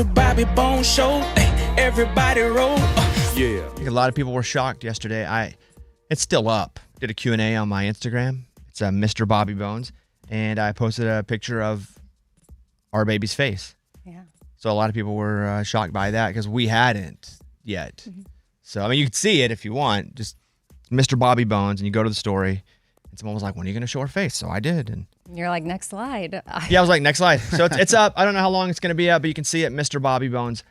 Mr. Bobby Bone Show. Everybody roll. Yeah. I think a lot of people were shocked yesterday. It's still up. Did a Q&A on my Instagram. It's Mr. Bobby Bones. And I posted a picture of our baby's face. Yeah. So a lot of people were shocked by that because we hadn't yet. Mm-hmm. So, I mean, you can see it if you want. Just Mr. Bobby Bones, and you go to the story. And someone was like, when are you going to show her face? So I did. And you're like, next slide. Yeah, I was like, next slide. So it's up. I don't know how long it's going to be up, but you can see it, Mr. Bobby Bones.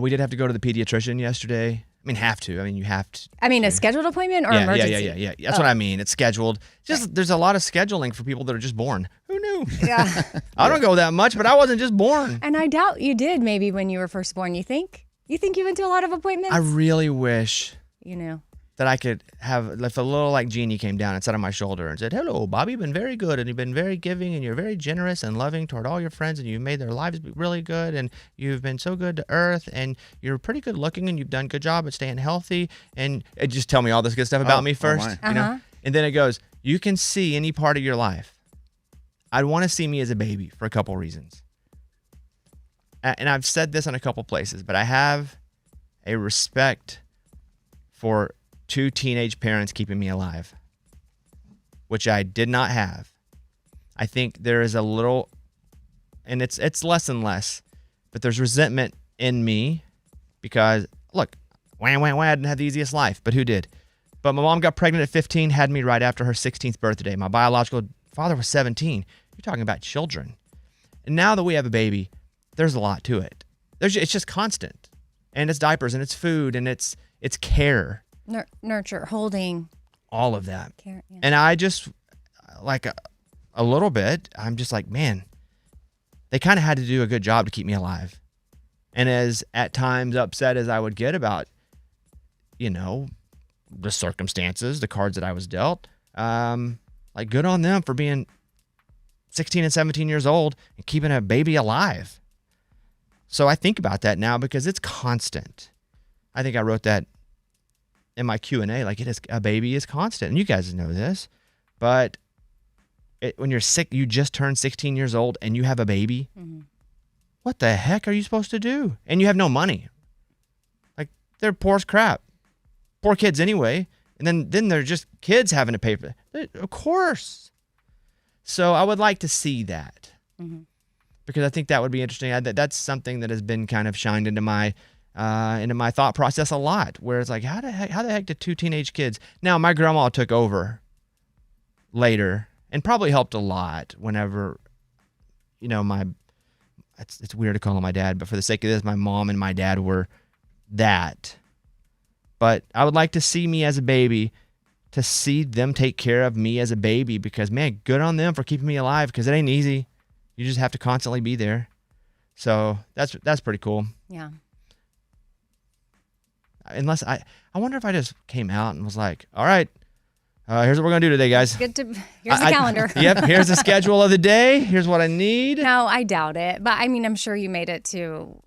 We did have to go to the pediatrician yesterday. I mean, have to. I mean, you have to. I mean, a scheduled appointment or emergency? Yeah. That's what I mean. It's scheduled. Just There's a lot of scheduling for people that are just born. Who knew? Yeah. I don't go that much, but I wasn't just born. And I doubt you did maybe when you were first born. You think? You think you went to a lot of appointments? I really wish that I could have, if a little like genie came down and sat on my shoulder and said, hello, Bobby, you've been very good, and you've been very giving, and you're very generous and loving toward all your friends, and you've made their lives really good, and you've been so good to earth, and you're pretty good looking, and you've done a good job at staying healthy, and it just tell me all this good stuff about me first. You know? And then it goes, you can see any part of your life. I'd want to see me as a baby for a couple reasons. And I've said this in a couple places, but I have a respect for 2 teenage parents keeping me alive, which I did not have. I think there is a little, and it's less and less, but there's resentment in me because, look, I didn't have the easiest life, but who did? But my mom got pregnant at 15, had me right after her 16th birthday. My biological father was 17. You're talking about children. And now that we have a baby, there's a lot to it. It's just constant. And it's diapers, and it's food, and it's care. Nurture, holding. All of that. Care, yeah. And I just, like a little bit, I'm just like, man, they kind of had to do a good job to keep me alive. And as at times upset as I would get about, the circumstances, the cards that I was dealt, like good on them for being 16 and 17 years old and keeping a baby alive. So I think about that now because it's constant. I think I wrote that in my Q&A, like a baby is constant. And you guys know this, but when you're sick, you just turned 16 years old and you have a baby. Mm-hmm. What the heck are you supposed to do? And you have no money. Like they're poor as crap. Poor kids anyway. And then they're just kids having to pay for it. Of course. So I would like to see that. Mm-hmm. Because I think that would be interesting. That's something that has been kind of shined into my thought process a lot, where it's like, how the heck did 2 teenage kids? Now, my grandma took over later and probably helped a lot whenever, it's weird to call him my dad, but for the sake of this, my mom and my dad were that. But I would like to see me as a baby, to see them take care of me as a baby, because, man, good on them for keeping me alive, because it ain't easy. You just have to constantly be there. So that's pretty cool. Yeah. Unless I wonder if I just came out and was like, all right, here's what we're going to do today, guys. Here's the calendar. Yep, here's the schedule of the day. Here's what I need. No, I doubt it. But I mean, I'm sure you made it to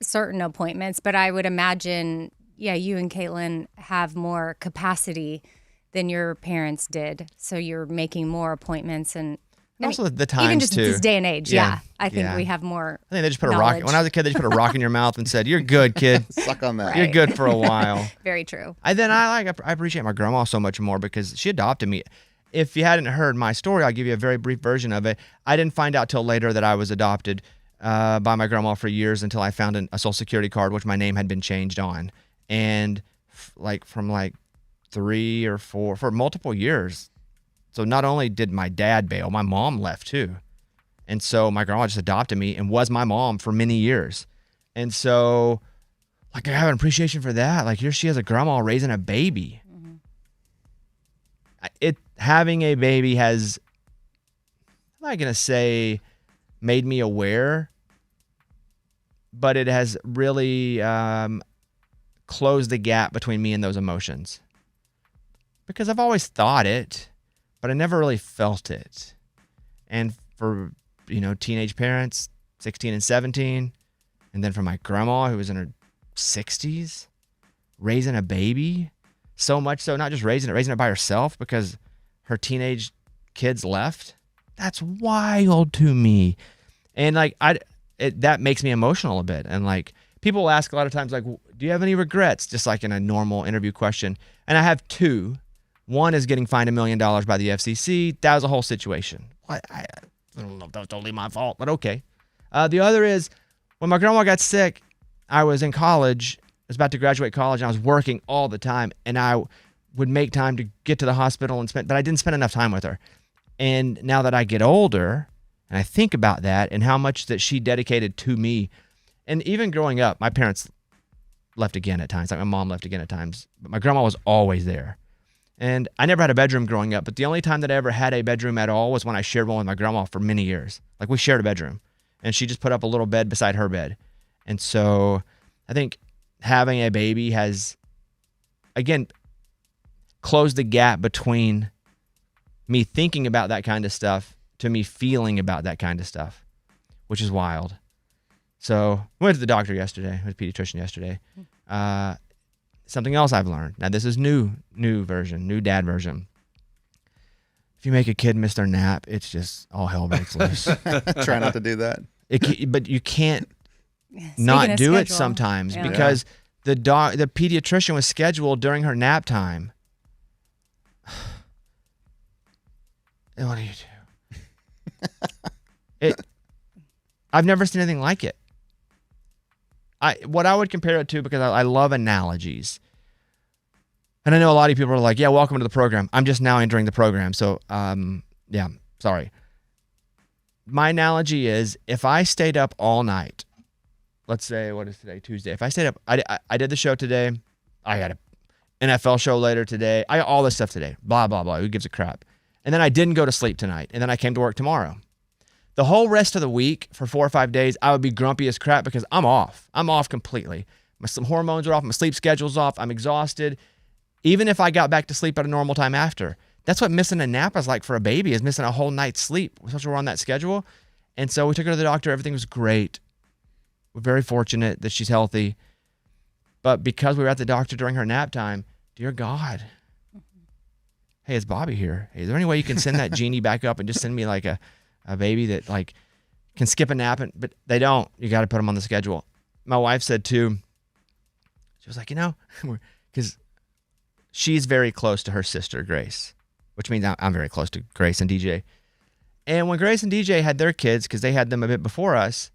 certain appointments, but I would imagine, you and Caitlin have more capacity than your parents did. So you're making more appointments and also the times even just too. This day and age, I think we have more. I think they just put a rock. When I was a kid, they just put a rock in your mouth and said, "You're good, kid. Suck on that. You're good for a while." Very true. I appreciate my grandma so much more because she adopted me. If you hadn't heard my story, I'll give you a very brief version of it. I didn't find out till later that I was adopted by my grandma for years until I found a Social Security card, which my name had been changed on, and from 3 or 4 for multiple years. So not only did my dad bail, my mom left too. And so my grandma just adopted me and was my mom for many years. And so I have an appreciation for that. Here she is, a grandma raising a baby. Mm-hmm. Having a baby has, I'm not going to say made me aware, but it has really closed the gap between me and those emotions. Because I've always thought it, but I never really felt it. And for, teenage parents, 16 and 17, and then for my grandma who was in her 60s, raising a baby, so much so, not just raising it by herself because her teenage kids left. That's wild to me. And that makes me emotional a bit. And like people will ask a lot of times, like, do you have any regrets? Just like in a normal interview question. And I have two. One is getting fined $1 million by the FCC. That was a whole situation. I don't know if that was totally my fault, but okay. The other is when my grandma got sick, I was in college. I was about to graduate college, and I was working all the time, and I would make time to get to the hospital but I didn't spend enough time with her. And now that I get older, and I think about that and how much that she dedicated to me, and even growing up, my parents left again at times. Like my mom left again at times, but my grandma was always there. And I never had a bedroom growing up, but the only time that I ever had a bedroom at all was when I shared one with my grandma for many years. Like we shared a bedroom, and she just put up a little bed beside her bed. And so I think having a baby has, again, closed the gap between me thinking about that kind of stuff to me feeling about that kind of stuff, which is wild. So I went to the doctor yesterday, with a pediatrician yesterday. Something else I've learned. Now this is new dad version. If you make a kid miss their nap, it's just all hell breaks loose. Try not to do that. But you can't not do it sometimes because the pediatrician was scheduled during her nap time. And what do you do? I've never seen anything like it. What I would compare it to, because I love analogies, and I know a lot of people are like, yeah, welcome to the program. I'm just now entering the program. So, sorry. My analogy is if I stayed up all night, let's say, what is today? Tuesday. If I stayed up, I did the show today. I got an NFL show later today. I got all this stuff today. Blah, blah, blah. Who gives a crap? And then I didn't go to sleep tonight. And then I came to work tomorrow. The whole rest of the week for 4 or 5 days, I would be grumpy as crap because I'm off. I'm off completely. Some hormones are off. My sleep schedule's off. I'm exhausted. Even if I got back to sleep at a normal time after. That's what missing a nap is like for a baby, is missing a whole night's sleep. Especially we're on that schedule. And so we took her to the doctor. Everything was great. We're very fortunate that she's healthy. But because we were at the doctor during her nap time, dear God. Hey, it's Bobby here. Hey, is there any way you can send that genie back up and just send me like a baby that like can skip a nap? But they don't. You got to put them on the schedule. My wife said too, she was like, because she's very close to her sister, Grace, which means I'm very close to Grace and DJ. And when Grace and DJ had their kids, because they had them a bit before us,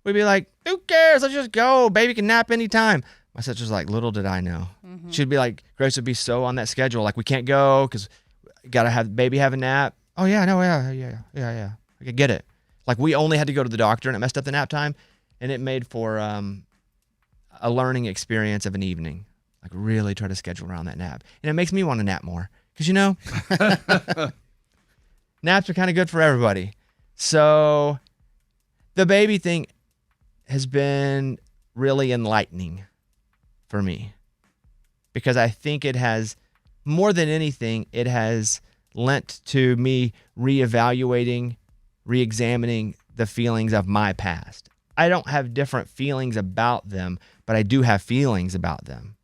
we'd be like, who cares? Let's just go. Baby can nap anytime. My sister's like, little did I know. Mm-hmm. She'd be like, Grace would be so on that schedule. Like, we can't go because got to have baby have a nap. Oh, yeah, no, yeah. I get it. Like, we only had to go to the doctor, and it messed up the nap time, and it made for a learning experience of an evening. Like, really try to schedule around that nap. And it makes me want to nap more because, naps are kind of good for everybody. So the baby thing has been really enlightening for me because I think it has, more than anything, it has lent to me reevaluating, reexamining the feelings of my past. I don't have different feelings about them, but I do have feelings about them.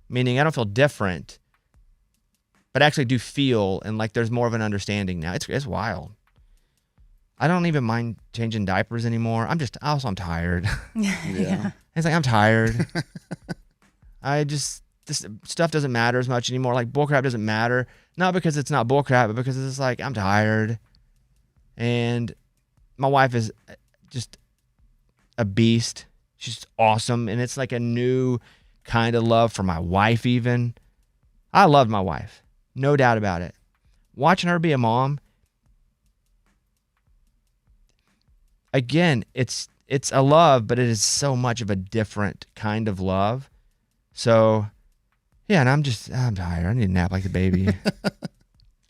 Meaning I don't feel different, but I actually do feel, and like there's more of an understanding now. It's wild. I don't even mind changing diapers anymore. I'm tired. Yeah. It's like, I'm tired. This stuff doesn't matter as much anymore. Like, bullcrap doesn't matter. Not because it's not bullcrap, but because it's like, I'm tired. And my wife is just a beast. She's awesome. And it's like a new kind of love for my wife even. I love my wife. No doubt about it. Watching her be a mom, again, it's a love, but it is so much of a different kind of love. So, yeah, and I'm tired. I need a nap like the baby.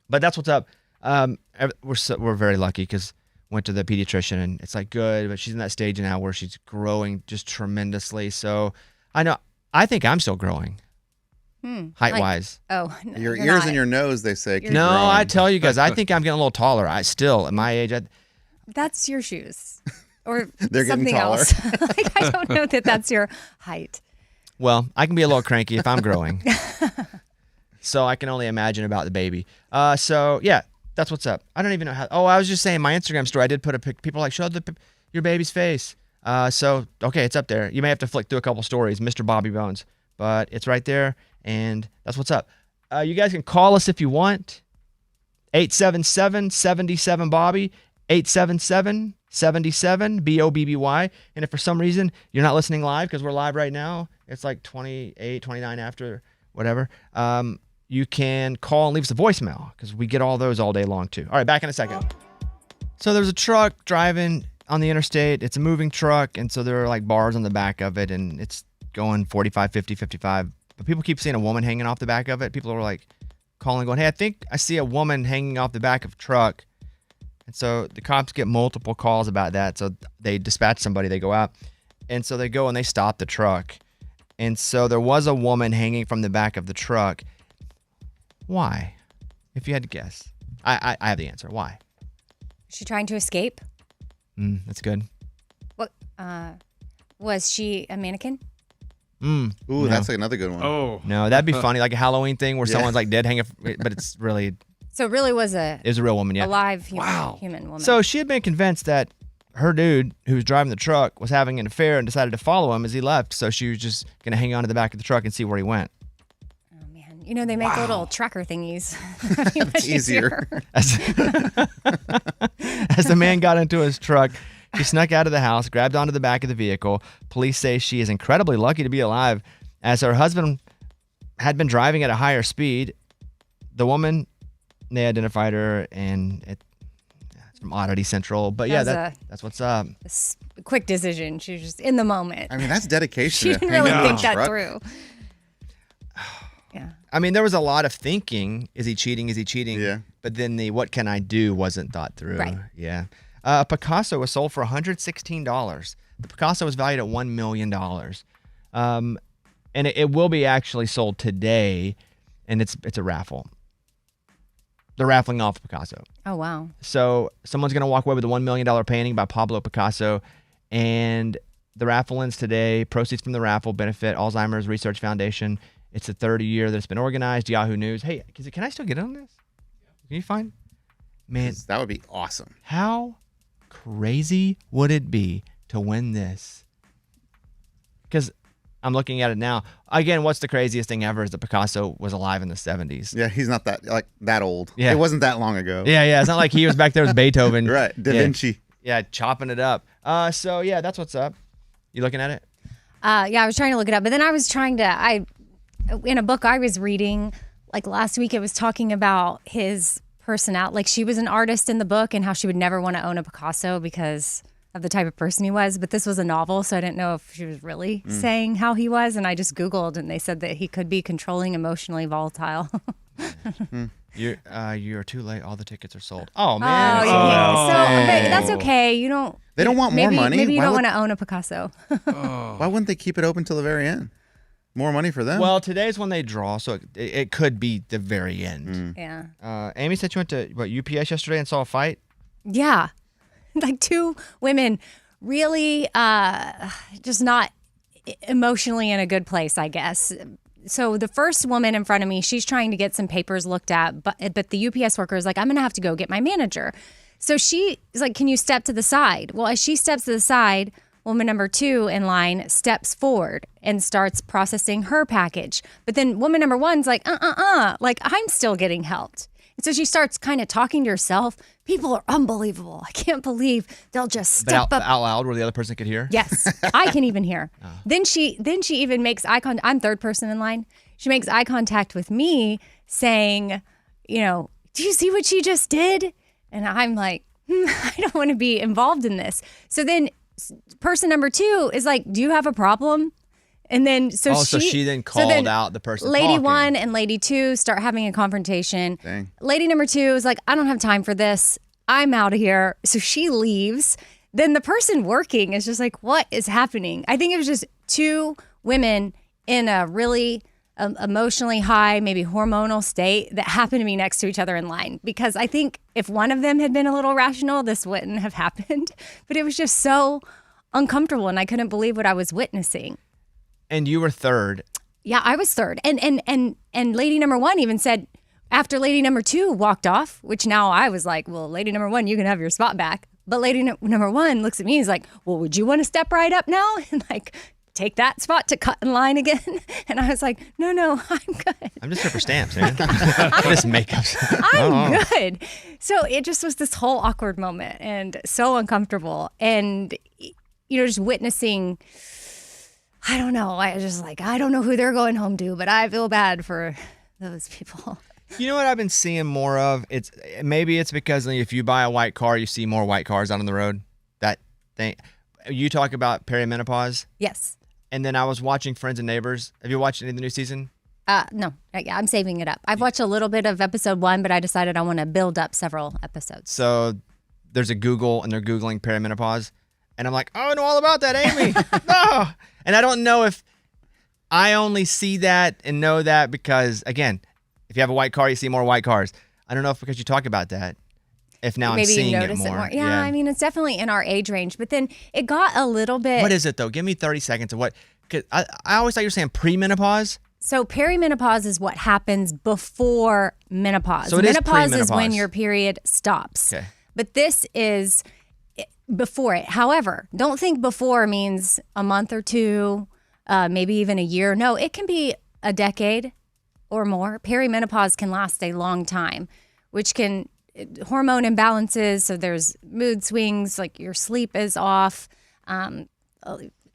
But that's what's up. We're very lucky because went to the pediatrician and it's like good, but she's in that stage now where she's growing just tremendously. So I think I'm still growing. Height wise. Oh, no, your ears not. And your nose, they say. No, growing. I tell you guys, I think I'm getting a little taller. I still, at my age, that's your shoes, or they're something else. Like, I don't know that that's your height. Well, I can be a little cranky if I'm growing. So I can only imagine about the baby. So yeah, that's what's up. I don't even know how. Oh, I was just saying my Instagram story. I did put a pic. People are like, show your baby's face. Okay, it's up there. You may have to flick through a couple stories, Mr. Bobby Bones, but it's right there, and that's what's up. You guys can call us if you want. 877-77-BOBBY, 877-77-BOBBY. And if for some reason you're not listening live, because we're live right now, it's like 28, 29 after, whatever, you can call and leave us a voicemail, because we get all those all day long, too. All right, back in a second. So there's a truck driving on the interstate. It's a moving truck, and so there are like bars on the back of it, and it's going 45, 50, 55. But people keep seeing a woman hanging off the back of it. People are like calling, going, hey, I think I see a woman hanging off the back of a truck. And so the cops get multiple calls about that. So they dispatch somebody, they go out. And so they go and they stop the truck. And so there was a woman hanging from the back of the truck. Why? If you had to guess. I have the answer. Why? Is she trying to escape? That's good. What? Was she a mannequin? Ooh, no. That's like another good one. Oh. No, that'd be funny, like a Halloween thing where someone's like dead hanging, but it's really... So it really was It was a real woman, yeah. a live human woman. So she had been convinced that her dude who was driving the truck was having an affair and decided to follow him as he left. So she was just going to hang on to the back of the truck and see where he went. Oh, man. You know, they make little tracker thingies. It's easier. As the man got into his truck, she snuck out of the house, grabbed onto the back of the vehicle. Police say she is incredibly lucky to be alive, as her husband had been driving at a higher speed. The woman, they identified her, and it's from Oddity Central. But yeah, that's what's up. A quick decision. She was just in the moment. I mean, that's dedication. She didn't really think that truck. through. Yeah. I mean, there was a lot of thinking. Is he cheating? Is he cheating? Yeah. But then the what can I do wasn't thought through. Right. Yeah. Picasso was sold for $116. The Picasso was valued at $1 million. And it will be actually sold today, and it's a raffle. They're raffling off Picasso. Oh, wow. So someone's going to walk away with a $1 million painting by Pablo Picasso, and the raffle ends today. Proceeds from the raffle benefit Alzheimer's Research Foundation. It's the third year that it's been organized. Yahoo News. Hey, can I still get on this? Can you find? Man, That would be awesome. how crazy would it be to win this? Because I'm looking at it now. Again, what's the craziest thing ever is that Picasso was alive in the 70s. Yeah, he's not that old. Yeah. It wasn't that long ago. Yeah. It's not like he was back there with Beethoven. Right. Da Vinci. Yeah, chopping it up. So yeah, that's what's up. You looking at it? Yeah, I was trying to look it up, but then I was trying to, in a book I was reading, like last week, it was talking about his personality. Like she was an artist in the book and how she would never want to own a Picasso because of the type of person he was. But this was a novel, so I didn't know if she was really saying how he was. And I just Googled, and they said that he could be controlling, emotionally volatile. You're too late. All the tickets are sold. Oh man. Oh, yeah. So but that's okay. You don't. They don't want more money? Maybe you Why don't would- want to own a Picasso. Why wouldn't they keep it open till the very end? More money for them? Well, today's when they draw, so it could be the very end. Yeah. Amy said you went to UPS yesterday and saw a fight. Yeah. Like two women really just not emotionally in a good place, I guess. So the first woman in front of me, she's trying to get some papers looked at, but the UPS worker is like, I'm going to have to go get my manager. So she is like, can you step to the side? Well, as she steps to the side, woman number 2 in line steps forward and starts processing her package. But then woman number 1's like, like I'm still getting helped. And so she starts kind of talking to herself. People are unbelievable. I can't believe they'll just But step up. out loud where the other person could hear. Yes, I can even hear. Then she even makes eye contact. I'm third person in line. She makes eye contact with me saying, do you see what she just did? And I'm like, I don't want to be involved in this. So then person number 2 is like, do you have a problem? And then so she then called out the person Lady talking. 1 and lady 2 start having a confrontation. Dang. Lady number 2 is like, I don't have time for this. I'm out of here. So she leaves. Then the person working is just like, what is happening? I think it was just two women in a really emotionally high, maybe hormonal state that happened to be next to each other in line. Because I think if one of them had been a little rational, this wouldn't have happened. But it was just so uncomfortable, and I couldn't believe what I was witnessing. And you were third. Yeah, I was third. And lady number 1 even said, after lady number 2 walked off, which now I was like, well, lady number 1, you can have your spot back. But lady number one looks at me and is like, well, would you want to step right up now and like take that spot to cut in line again? And I was like, no, I'm good. I'm just here for stamps, man. Just makeups. I'm good. So it just was this whole awkward moment and so uncomfortable. And, just witnessing, I don't know. I don't know who they're going home to, but I feel bad for those people. You know what I've been seeing more of? Maybe it's because if you buy a white car, you see more white cars out on the road. That thing. You talk about perimenopause. Yes. And then I was watching Friends and Neighbors. Have you watched any of the new season? No. Yeah, I'm saving it up. I've watched a little bit of episode 1, but I decided I want to build up several episodes. So there's a Google, and they're Googling perimenopause. And I'm like, oh, I know all about that, Amy. No. And I don't know if I only see that and know that because, again, if you have a white car, you see more white cars. I don't know if because you talk about that, if now Maybe I'm seeing you notice it more. Yeah, I mean, it's definitely in our age range. But then it got a little bit... What is it, though? Give me 30 seconds of what... Cause I always thought you were saying premenopause. So perimenopause is what happens before menopause. So it is menopause is when premenopause. your period stops. Okay. But this is before it. However, don't think before means a month or two, maybe even a year. No, it can be a decade or more. Perimenopause can last a long time, which can hormone imbalances. So there's mood swings, like your sleep is off,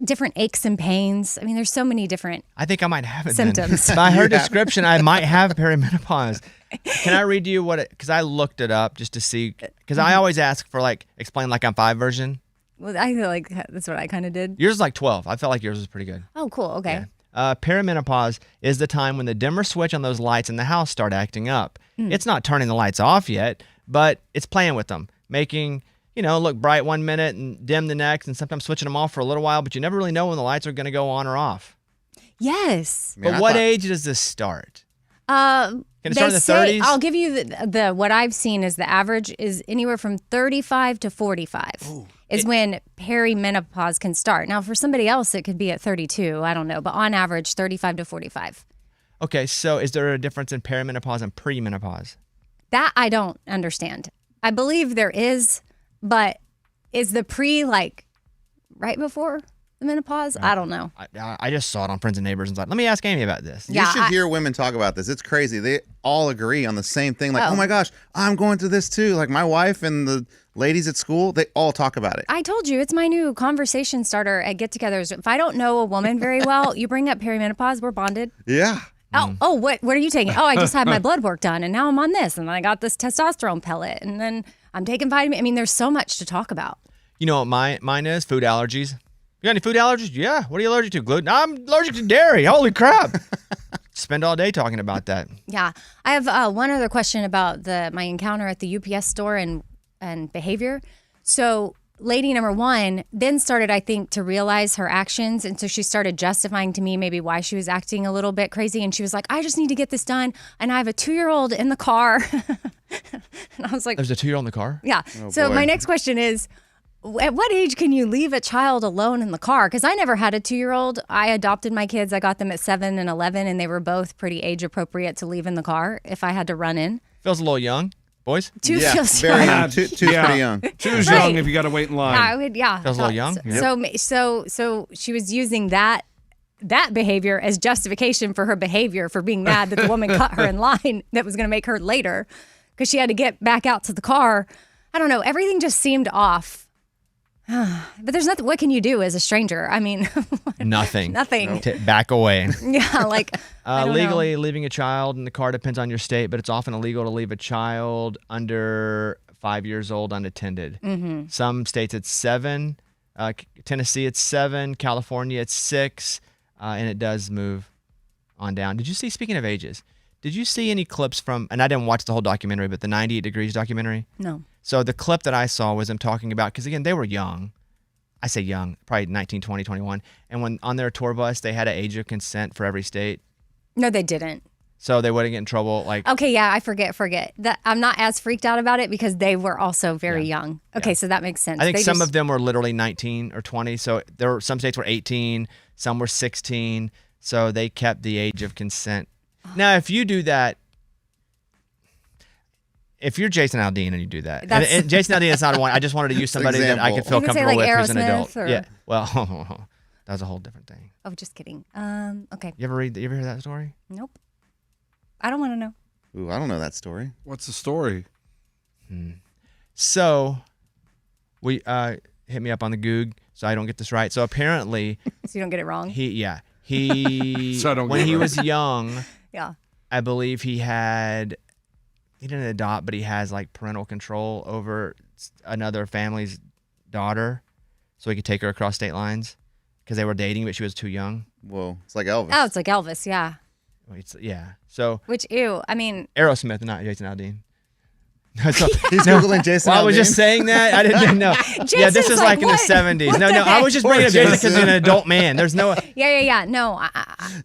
different aches and pains. I mean, there's so many different I think I might have it symptoms. Then. By her description, I might have perimenopause. Can I read you what it... Because I looked it up just to see... Because I always ask for, explain like I'm 5 version. Well, I feel like that's what I kind of did. Yours is like 12. I felt like yours was pretty good. Oh, cool. Okay. Yeah. Perimenopause is the time when the dimmer switch on those lights in the house start acting up. It's not turning the lights off yet, but it's playing with them, making, look bright one minute and dim the next, and sometimes switching them off for a little while, but you never really know when the lights are going to go on or off. Yes. But what age does this start? Can it start in the 30s? I'll give you the what I've seen is the average is anywhere from 35 to 45 is when perimenopause can start. Now, for somebody else, it could be at 32. I don't know. But on average, 35 to 45. Okay, so is there a difference in perimenopause and premenopause? That I don't understand. I believe there is, but is the pre right before the menopause? Right. I don't know. I just saw it on Friends and Neighbors and was like, let me ask Amy about this. You should hear women talk about this. It's crazy. They all agree on the same thing. Like, oh my gosh, I'm going through this too. Like my wife and the ladies at school, they all talk about it. I told you, it's my new conversation starter at get-togethers. If I don't know a woman very well, you bring up perimenopause, we're bonded. Yeah. Oh, what are you taking? Oh, I just had my blood work done, and now I'm on this, and I got this testosterone pellet, and then I'm taking vitamin. I mean, there's so much to talk about. You know what mine is? Food allergies. You got any food allergies? Yeah. What are you allergic to? Gluten? I'm allergic to dairy. Holy crap. Spend all day talking about that. Yeah. I have one other question about my encounter at the UPS store and behavior. So lady number one then started, I think, to realize her actions. And so she started justifying to me maybe why she was acting a little bit crazy. And she was like, I just need to get this done. And I have a 2-year-old in the car. And I was like, there's a 2-year-old in the car? Yeah. Oh, so boy. my next question is, at what age can you leave a child alone in the car? Because I never had a 2-year-old. I adopted my kids. I got them at 7 and 11, and they were both pretty age appropriate to leave in the car if I had to run in. Feels a little young. Boys? 2 Yeah, feels very young. young. Two's pretty young. 2's Right. young if you got to wait in line. Yeah. Feels a little young. So she was using that behavior as justification for her behavior for being mad that the woman cut her in line that was going to make her later because she had to get back out to the car. I don't know. Everything just seemed off. But there's nothing. What can you do as a stranger? I mean, Nothing. nothing. Back away. Yeah, like I don't Legally, leaving a child in the car depends on your state, but it's often illegal to leave a child under 5 years old unattended. Mm-hmm. Some states it's 7. Tennessee it's 7. California it's 6. And it does move on down. Did you see, speaking of ages, did you see any clips from, and I didn't watch the whole documentary, but the 98 Degrees documentary? No. So the clip that I saw was them talking about, because again, they were young. I say young, probably 19, 20, 21. And when on their tour bus, they had an age of consent for every state. No, they didn't. So they wouldn't get in trouble. Okay, yeah, I forget. That I'm not as freaked out about it because they were also very young. Okay, so that makes sense. I think some of them were literally 19 or 20. So there were some states were 18, some were 16. So they kept the age of consent. Now, if you do that, if you're Jason Aldean and you do that, That's- Jason Aldean is not one. I just wanted to use somebody that I could feel You could say, comfortable like, with who's an Aerosmith adult. or- Yeah. Well, that was a whole different thing. Oh, just kidding. Okay. You ever hear that story? Nope. I don't want to know. Ooh, I don't know that story. What's the story? So, we hit me up on the Goog so I don't get this right. So apparently, So you don't get it wrong. he So I don't when get he it. was young, Yeah. I believe he didn't adopt, but he has like parental control over another family's daughter, so he could take her across state lines because they were dating, but she was too young. Whoa, it's like Elvis. Oh, it's like Elvis. Yeah. Yeah. So Which, ew. I mean, Aerosmith, not Jason Aldean. So, He's Googling Jason well, I was Aldean. just saying that. I didn't know. Yeah, this Jason's is like, like in what? the 70s. What No, the I heck? was just bringing up Jason because he's an adult man. There's no. yeah. No,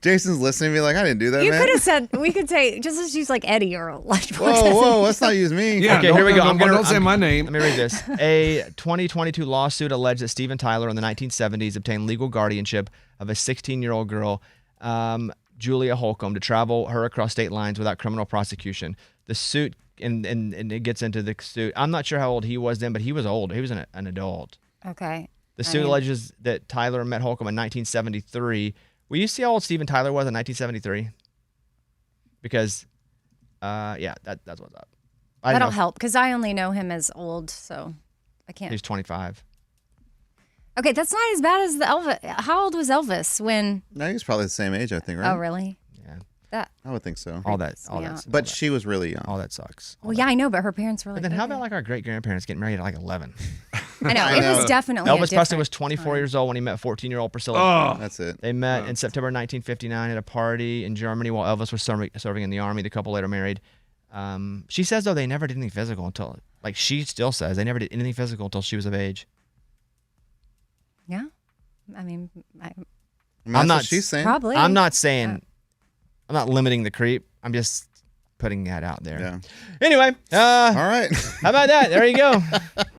Jason's listening to me like, I didn't do that, you man. could have said, we could say, just let's use like Eddie or Lunchbox. Whoa, let's not use me. Yeah, Okay, here we go. Don't say my name. Let me read this. A 2022 lawsuit alleged that Steven Tyler in the 1970s obtained legal guardianship of a 16-year-old girl, Julia Holcomb, to travel her across state lines without criminal prosecution. The suit, and it gets into the suit. I'm not sure how old he was then, but he was old. He was an adult. Okay. The suit alleges that Tyler met Holcomb in 1973. Will you see how old Steven Tyler was in 1973? Because, that's what's up. That'll help because I only know him as old, so I can't. He's 25. Okay, that's not as bad as the Elvis. How old was Elvis when? No, he was probably the same age, I think, right? Oh, really? Yeah. That. I would think so. All that. But she was really young. All that sucks. Well, yeah, I know, but her parents were like. But then how okay. about like our great grandparents getting married at like 11? I know. It was definitely. Elvis a Presley was different 24 time. years old when he met 14-year-old Priscilla. Oh, That's it. They met in September 1959 at a party in Germany while Elvis was serving in the army. The couple later married. She says, though, they never did anything physical until, like she still says, they never did anything physical until she was of age. Yeah. I mean, That's I'm not- what she's saying. probably. I'm not saying, I'm not limiting the creep. I'm just putting that out there. Yeah. Anyway, All right. how about that? There you go.